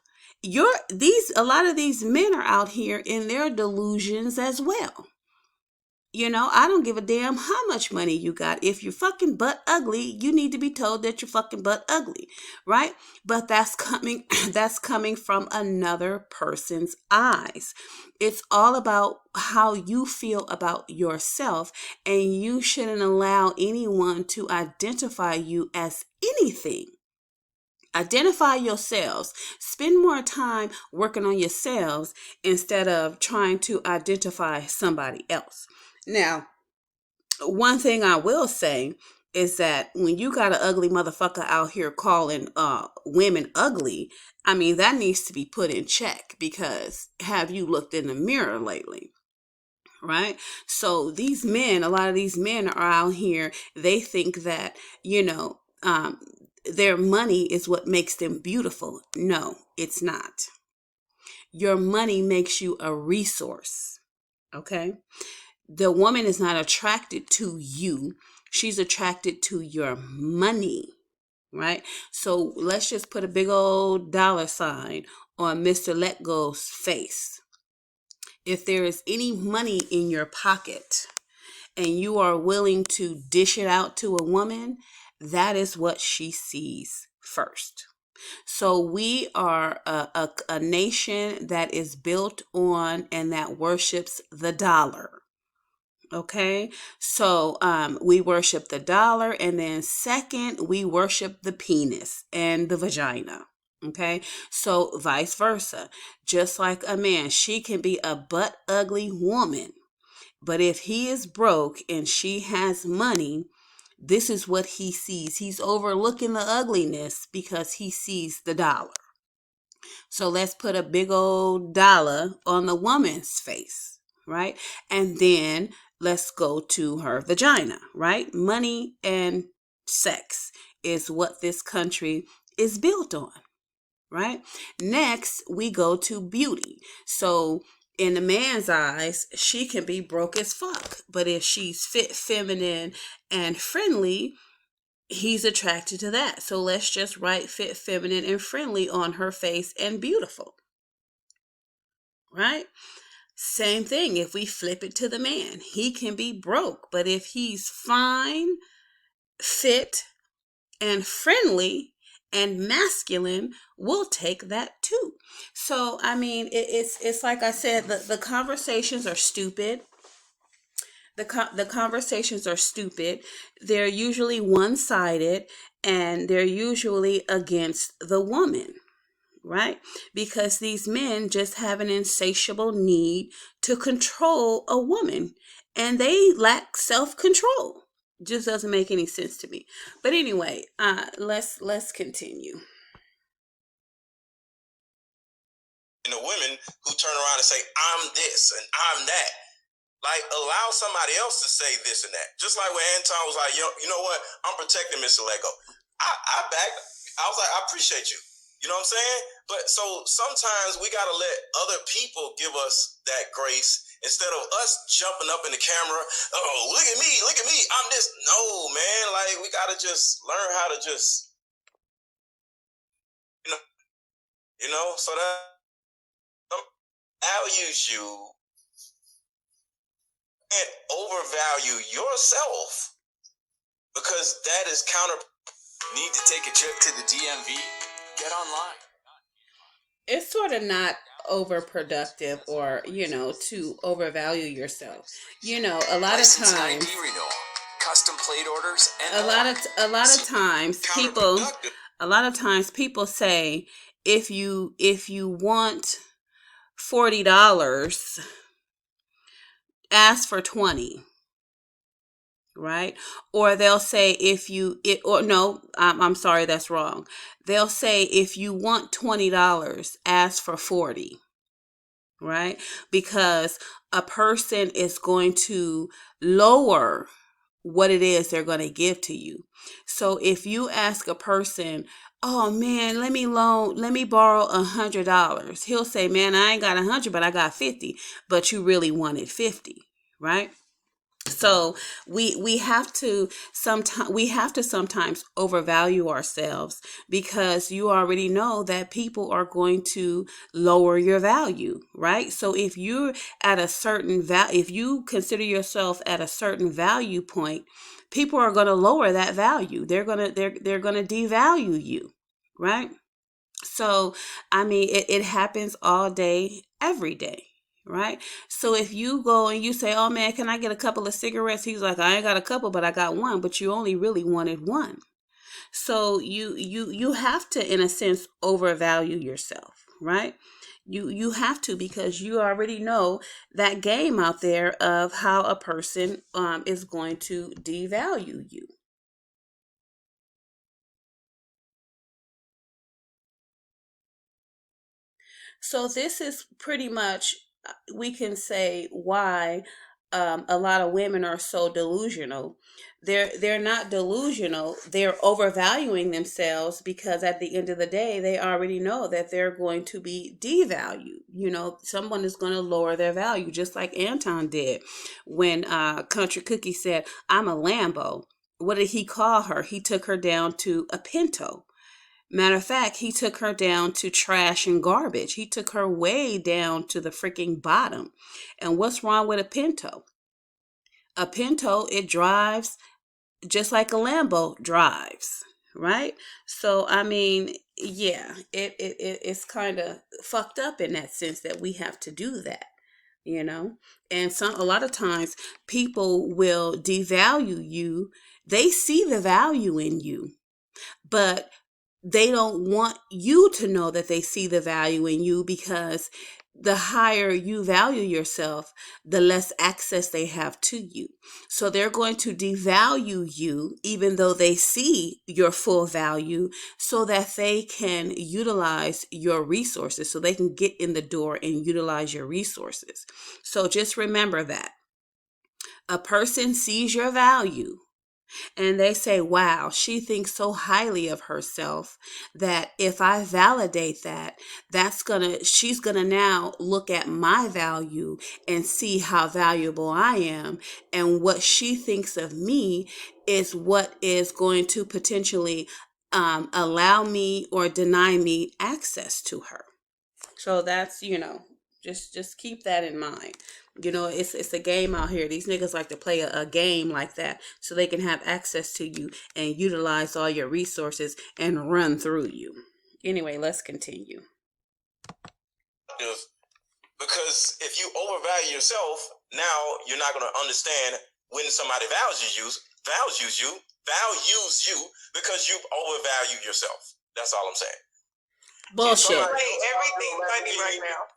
A lot of these men are out here in their delusions as well. You know, I don't give a damn how much money you got. If you're fucking butt ugly, you need to be told that you're fucking butt ugly, right? But that's coming from another person's eyes. It's all about how you feel about yourself, and you shouldn't allow anyone to identify you as anything. Identify yourselves. Spend more time working on yourselves instead of trying to identify somebody else. Now, one thing I will say is that when you got an ugly motherfucker out here calling women ugly, I mean, that needs to be put in check, because have you looked in the mirror lately? Right? So these men, a lot of these men are out here, they think that, their money is what makes them beautiful. No, it's not. Your money makes you a resource. Okay? The woman is not attracted to you. She's attracted to your money, right? So let's just put a big old dollar sign on Mr. Let Go's face. If there is any money in your pocket and you are willing to dish it out to a woman, that is what she sees first. So we are a nation that is built on and that worships the dollar. Okay, so we worship the dollar, and then second, we worship the penis and the vagina. Okay, so vice versa. Just like a man, she can be a butt ugly woman, but if he is broke and she has money, this is what he sees. He's overlooking the ugliness because he sees the dollar. So let's put a big old dollar on the woman's face, right? And then let's go to her vagina, right? Money and sex is what this country is built on, right? Next, we go to beauty. So in the man's eyes, she can be broke as fuck, but if she's fit, feminine, and friendly, he's attracted to that. So let's just write fit, feminine, and friendly on her face and beautiful, right? Same thing if we flip it to the man. He can be broke, but if he's fine, fit, and friendly, and masculine will take that too. So I mean, it's like I said, the conversations are stupid. The conversations are stupid. They're usually one-sided, and they're usually against the woman, right? Because these men just have an insatiable need to control a woman, and they lack self-control. Just doesn't make any sense to me. But anyway, let's continue. And the women who turn around and say, I'm this and I'm that. Like, allow somebody else to say this and that. Just like when Antone was like, yo, you know what? I'm protecting Mr. Lego. I backed. I was like, I appreciate you. You know what I'm saying? But so sometimes we got to let other people give us that grace instead of us jumping up in the camera. Oh, look at me. I'm this. No, man. Like, we got to just learn how to just, so that values you and overvalue yourself because that is counter. Need to take a trip to the DMV? Get online. It's sort of not overproductive or, to overvalue yourself. A lot of License and times, ID renewal, custom plate orders, and a lot of times people say, if you want $40, ask for 20, right? Or they'll say, I'm sorry, that's wrong. They'll say, if you want $20, ask for 40, right? Because a person is going to lower what it is they're going to give to you. So if you ask a person, oh man, let me borrow $100, he'll say, man, I ain't got 100, but I got 50. But you really wanted 50, right? So we have to sometimes overvalue ourselves, because you already know that people are going to lower your value, right? So if you're at a certain if you consider yourself at a certain value point, people are going to lower that value. They're going to devalue you, right? So I mean, it happens all day, every day. Right? So if you go and you say, oh man, can I get a couple of cigarettes? He's like, I ain't got a couple, but I got one. But you only really wanted one. So you have to, in a sense, overvalue yourself, right? You have to, because you already know that game out there of how a person is going to devalue you. So this is pretty much, we can say, why a lot of women are so delusional. They're not delusional. They're overvaluing themselves, because at the end of the day, they already know that they're going to be devalued. Someone is going to lower their value, just like Antone did when Country Cookie said, I'm a Lambo. What did he call her? He took her down to a Pinto. Matter of fact, he took her down to trash and garbage. He took her way down to the freaking bottom. And what's wrong with a Pinto? A Pinto, it drives just like a Lambo drives, right? So, I mean, yeah, it's kind of fucked up in that sense that we have to do that, And a lot of times people will devalue you. They see the value in you, but they don't want you to know that they see the value in you, because the higher you value yourself, the less access they have to you. So they're going to devalue you, even though they see your full value, so that they can utilize your resources, so they can get in the door and utilize your resources. So just remember that a person sees your value, and they say, wow, she thinks so highly of herself that if I validate that, she's gonna now look at my value and see how valuable I am. And what she thinks of me is what is going to potentially allow me or deny me access to her. So that's, just keep that in mind. You know, it's a game out here. These niggas like to play a game like that so they can have access to you and utilize all your resources and run through you. Anyway, let's continue. Because if you overvalue yourself, now you're not going to understand when somebody values you because you've overvalued yourself. That's all I'm saying. Bullshit. Everything's funny right now.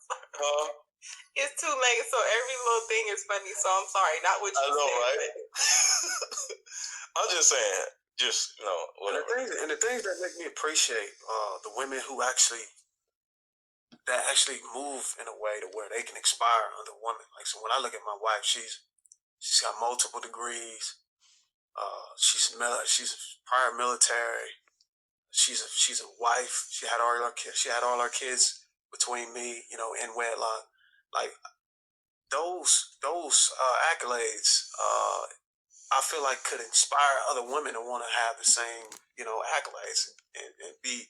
It's too late, so every little thing is funny. So I'm sorry, not what you I know, said. right? I'm just saying, whatever. And the things that make me appreciate the women who actually move in a way to where they can inspire other women. Like, so when I look at my wife, she's got multiple degrees. She's prior military. She's a wife. She had all her kids between me, in wedlock. Like those accolades, I feel like could inspire other women to want to have the same, accolades and be,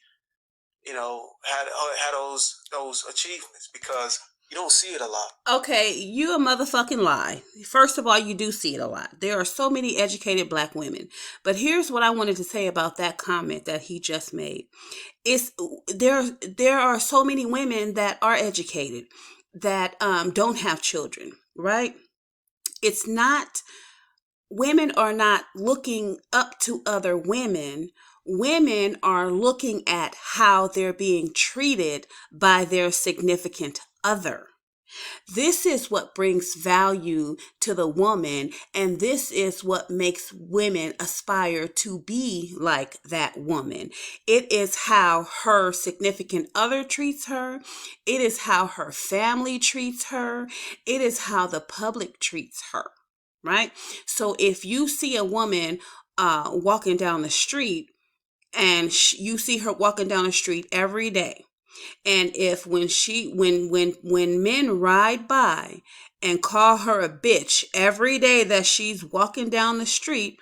had those achievements, because you don't see it a lot. Okay, you a motherfucking lie. First of all, you do see it a lot. There are so many educated black women. But here's what I wanted to say about that comment that he just made. There are so many women that are educated that don't have children, right? It's not, women are not looking up to other women. Women are looking at how they're being treated by their significant other. This is what brings value to the woman, and this is what makes women aspire to be like that woman. It is how her significant other treats her. It is how her family treats her. It is how the public treats her, right? So if you see a woman walking down the street, and you see her walking down the street every day, and if when men ride by and call her a bitch every day that she's walking down the street,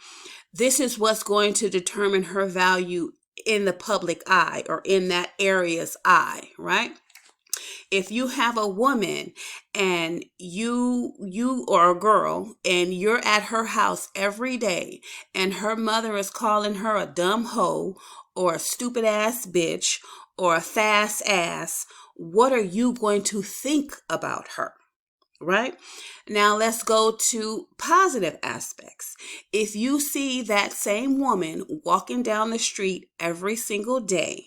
this is what's going to determine her value in the public eye, or in that area's eye, right? If you have a woman and you or a girl and you're at her house every day and her mother is calling her a dumb hoe or a stupid ass bitch or a fast ass, what are you going to think about her? Right? Now let's go to positive aspects. If you see that same woman walking down the street every single day,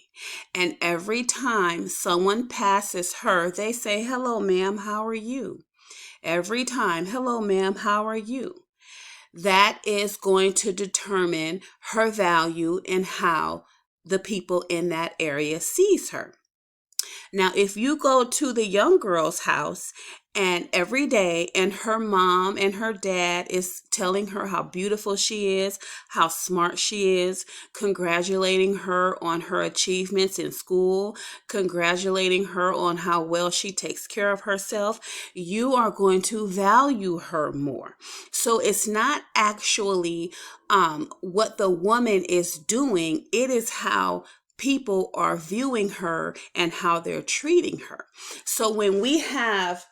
and every time someone passes her, they say, "Hello, ma'am, how are you?" Every time, "Hello, ma'am, how are you?" That is going to determine her value and how the people in that area sees her. Now, if you go to the young girl's house and every day and her mom and her dad is telling her how beautiful she is, how smart she is, congratulating her on her achievements in school, congratulating her on how well she takes care of herself, you are going to value her more. So it's not actually what the woman is doing, it is how people are viewing her and how they're treating her. So when we have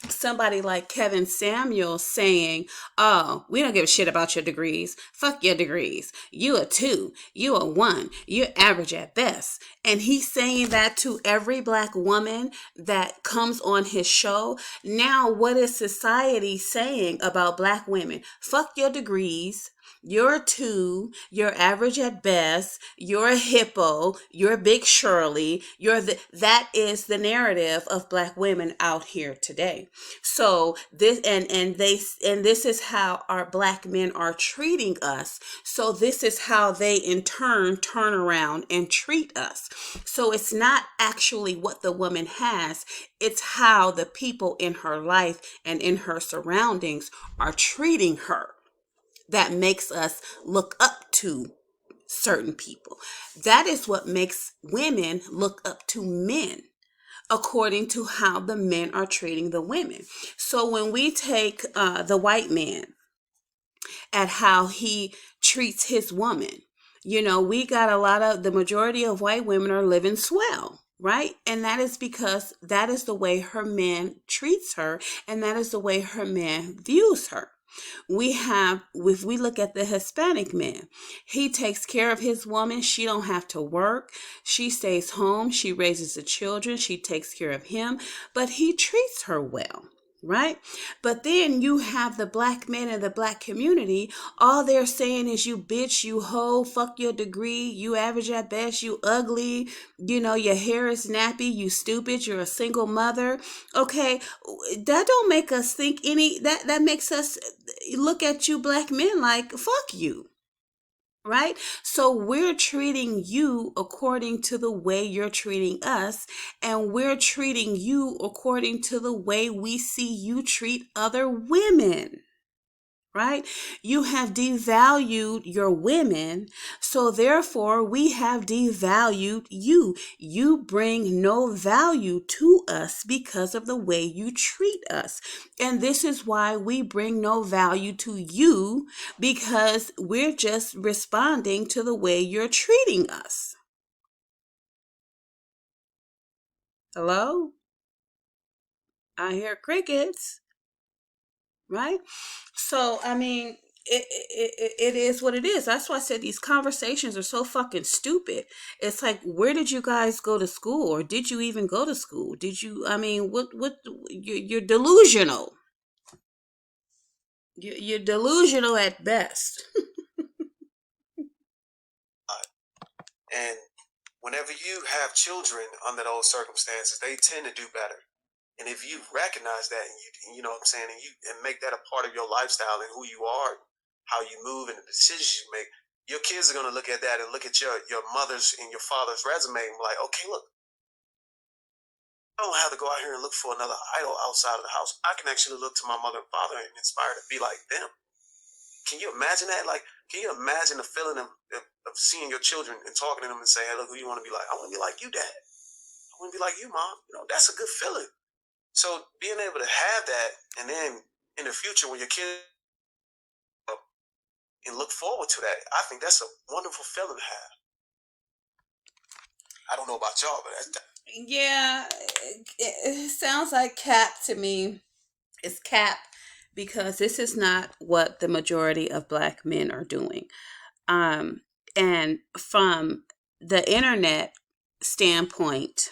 somebody like Kevin Samuels saying, "Oh, we don't give a shit about your degrees. Fuck your degrees. You a 2, you a 1, you're average at best." And he's saying that to every black woman that comes on his show. Now, what is society saying about black women? Fuck your degrees. You're a 2, you're average at best, you're a hippo, you're Big Shirley, that is the narrative of black women out here today. So this and this is how our black men are treating us. So this is how they in turn turn around and treat us. So it's not actually what the woman has, it's how the people in her life and in her surroundings are treating her that makes us look up to certain people. That is what makes women look up to men, according to how the men are treating the women. So when we take the white man at how he treats his woman, we got the majority of white women are living swell. right? And that is because that is the way her man treats her, and that is the way her man views her. If we look at the Hispanic man, he takes care of his woman. She don't have to work. She stays home. She raises the children. She takes care of him, but he treats her well. Right? But then you have the black men in the black community. All they're saying is, you bitch, you hoe, fuck your degree, you average at best, you ugly, your hair is nappy, you stupid, you're a single mother. Okay, that don't make us think that makes us look at you black men like, fuck you. Right? So we're treating you according to the way you're treating us, and we're treating you according to the way we see you treat other women. Right? You have devalued your women, so therefore we have devalued you. You bring no value to us because of the way you treat us. And this is why we bring no value to you, because we're just responding to the way you're treating us. Hello? I hear crickets. Right? So, I mean, it is what it is. That's why I said these conversations are so fucking stupid. It's like, where did you guys go to school? Or did you even go to school? You're delusional. You're delusional at best. And whenever you have children under those circumstances, they tend to do better. And if you recognize that, and you know what I'm saying, and make that a part of your lifestyle and who you are, how you move, and the decisions you make, your kids are going to look at that and look at your mother's and your father's resume and be like, okay, look, I don't have to go out here and look for another idol outside of the house. I can actually look to my mother and father and inspire to be like them. Can you imagine that? Like, can you imagine the feeling of seeing your children and talking to them and saying, hey, look, who you want to be like? I want to be like you, Dad. I want to be like you, Mom. That's a good feeling. So being able to have that, and then in the future when your kids and look forward to that, I think that's a wonderful feeling to have. I don't know about y'all, but that's Yeah, it sounds like cap to me. It's cap because this is not what the majority of black men are doing. And from the internet standpoint,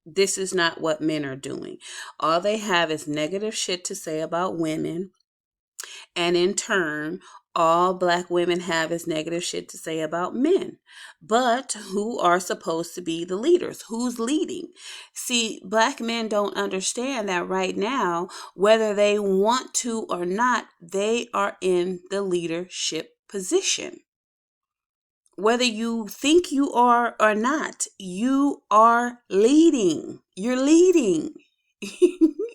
this is not what men are doing. All they have is negative shit to say about women. And in turn, all black women have is negative shit to say about men. But who are supposed to be the leaders? Who's leading? See, black men don't understand that right now, whether they want to or not, they are in the leadership position. Whether you think you are or not, you are leading. You're leading.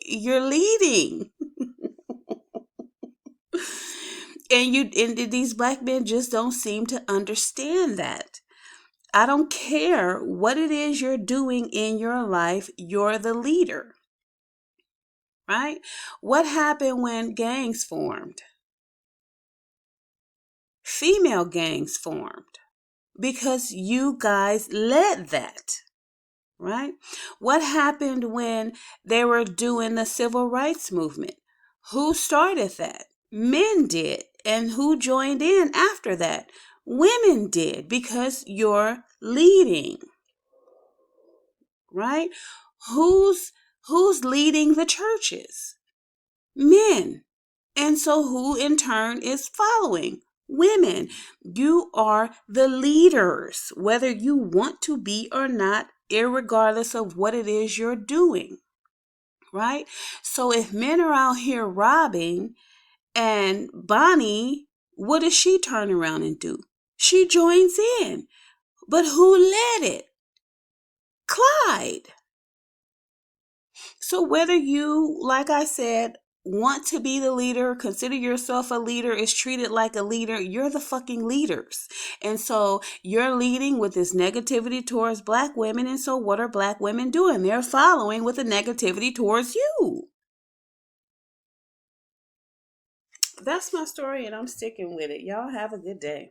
You're leading. And these black men just don't seem to understand that. I don't care what it is you're doing in your life, you're the leader. Right? What happened when gangs formed? Female gangs formed because you guys led that. Right? What happened when they were doing the civil rights movement? Who started that? Men did. And who joined in after that? Women did, because you're leading. Right? Who's leading the churches? Men. And so who in turn is following? Women. You are the leaders, whether you want to be or not, irregardless of what it is you're doing. Right? So if men are out here robbing, and Bonnie, what does she turn around and do? She joins in. But who led it? Clyde. So whether you, like I said, want to be the leader, consider yourself a leader, is treated like a leader, you're the fucking leaders. And so you're leading with this negativity towards black women. And so what are black women doing? They're following with the negativity towards you. That's my story, and I'm sticking with it. Y'all have a good day.